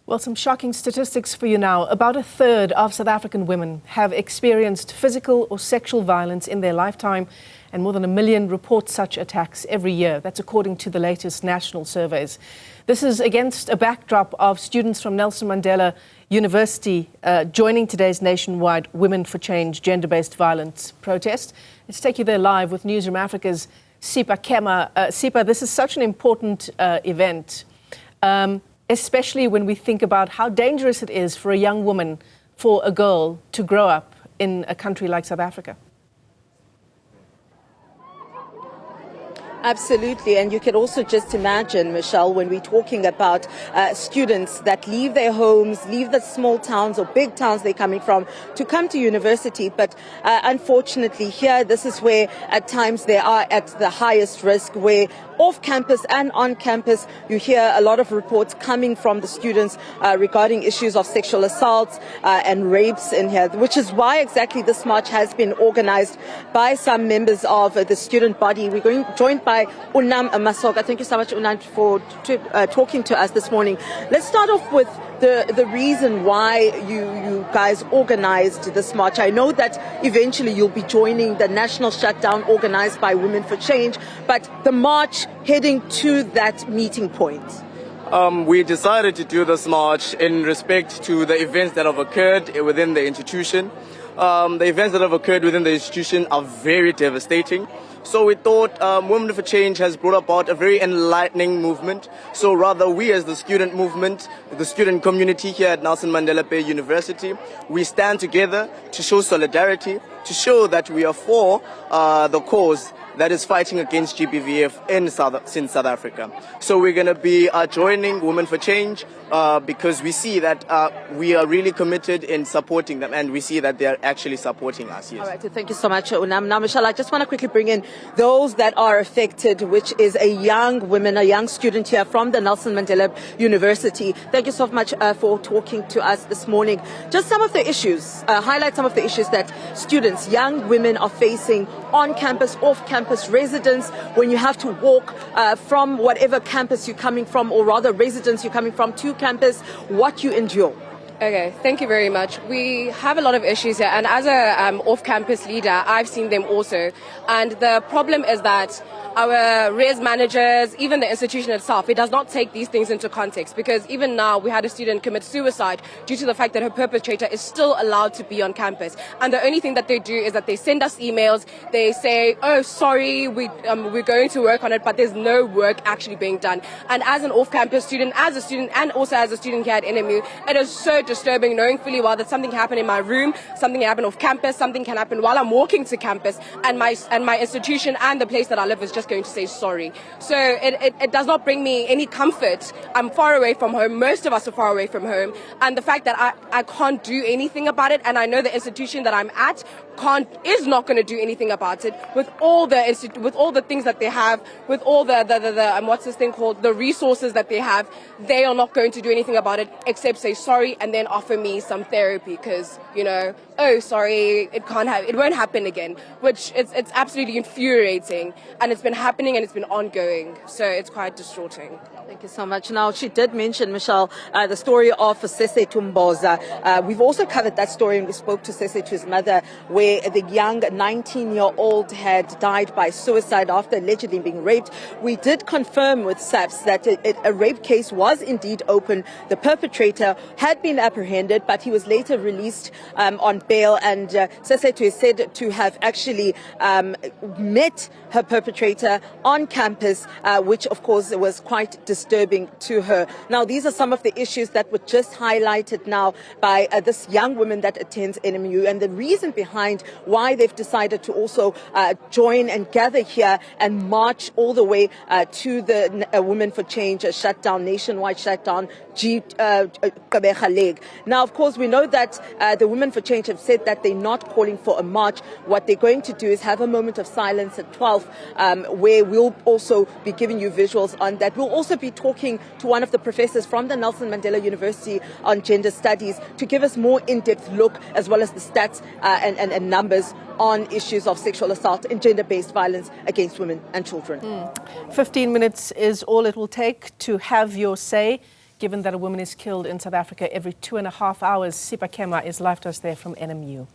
Well, some shocking statistics for you now. About a third of South African women have experienced physical or sexual violence in their lifetime, and more than 1 million report such attacks every year. That's according to the latest national surveys. This is against a backdrop of students from Nelson Mandela University joining today's nationwide Women for Change gender-based violence protest. Let's take you there live with Newzroom Afrika's Sipha, Kema. Sipha, this is such an important event. Especially when we think about how dangerous it is for a young woman, for a girl to grow up in a country like South Africa. Absolutely, and you can also just imagine, Michelle, when we're talking about students that leave their homes, leave the small towns or big towns they're coming from to come to university. But unfortunately here, this is where at times they are at the highest risk, where off campus and on campus you hear a lot of reports coming from the students regarding issues of sexual assaults and rapes in here, which is why exactly this march has been organized by some members of the student body. We're joined by Unam Masoga. Thank you so much, Unam, for talking to us this morning. Let's start off with the reason why you guys organized this march. I know that eventually you'll be joining the national shutdown organized by Women for Change, but the march heading to that meeting point. We decided to do this march in respect to the events that have occurred within the institution. The events that have occurred within the institution are very devastating. So we thought Women for Change has brought about a very enlightening movement. So rather, we as the student movement, the student community here at Nelson Mandela University, we stand together to show solidarity, to show that we are for the cause that is fighting against GBV in South Africa. So we're going to be joining Women for Change because we see that we are really committed in supporting them, and we see that they are actually supporting us. Yes. All right, so thank you so much, Unam. Now, Michelle, I just want to quickly bring in those that are affected, which is a young woman, a young student here from the Nelson Mandela University. Thank you so much for talking to us this morning. Just some of the issues, highlight some of the issues that students, young women are facing on campus, off campus, residents, when you have to walk from whatever campus you're coming from, or rather residence you're coming from, to campus, what you endure. Okay, thank you very much. We have a lot of issues here, and as a off-campus leader, I've seen them also. And the problem is that our res managers, even the institution itself, it does not take these things into context, because even now we had a student commit suicide due to the fact that her perpetrator is still allowed to be on campus. And the only thing that they do is that they send us emails, they say, oh, sorry, we're going to work on it, but there's no work actually being done. And as an off-campus student, and also as a student here at NMU, it is so disturbing knowing fully well that something happened in my room, something happened off campus, something can happen while I'm walking to campus, and my institution and the place that I live is just going to say sorry. So it does not bring me any comfort. I'm far away from home. Most of us are far away from home, and the fact that I can't do anything about it, and I know the institution that I'm at is not going to do anything about it, with all the things that they have, with all the what's this thing called, the resources that they have, they are not going to do anything about it except say sorry and then offer me some therapy, because, you know, oh, sorry, it won't happen again, which it's absolutely infuriating, and it's been happening and it's been ongoing, so it's quite distrauting. Thank you so much. Now, she did mention, Michelle, the story of Sese Tumboza. We've also covered that story, and we spoke to Sesetu's mother, where the young 19-year-old had died by suicide after allegedly being raped. We did confirm with SAPS that a rape case was indeed open. The perpetrator had been apprehended, but he was later released on bail, and Sesetu is said to have actually met her perpetrator on campus, which of course was quite disturbing to her. Now, these are some of the issues that were just highlighted now by this young woman that attends NMU, and the reason behind why they've decided to also join and gather here and march all the way to the Women for Change shutdown, nationwide shutdown, leg. Now, of course, we know that the Women for Change have said that they're not calling for a march. What they're going to do is have a moment of silence at 12, where we'll also be giving you visuals on that. We'll also be talking to one of the professors from the Nelson Mandela University on gender studies to give us more in-depth look, as well as the stats and numbers on issues of sexual assault and gender-based violence against women and children. 15 minutes is all it will take to have your say. given that a woman is killed in South Africa every 2.5 hours. Sipha Kema is live to us there from NMU.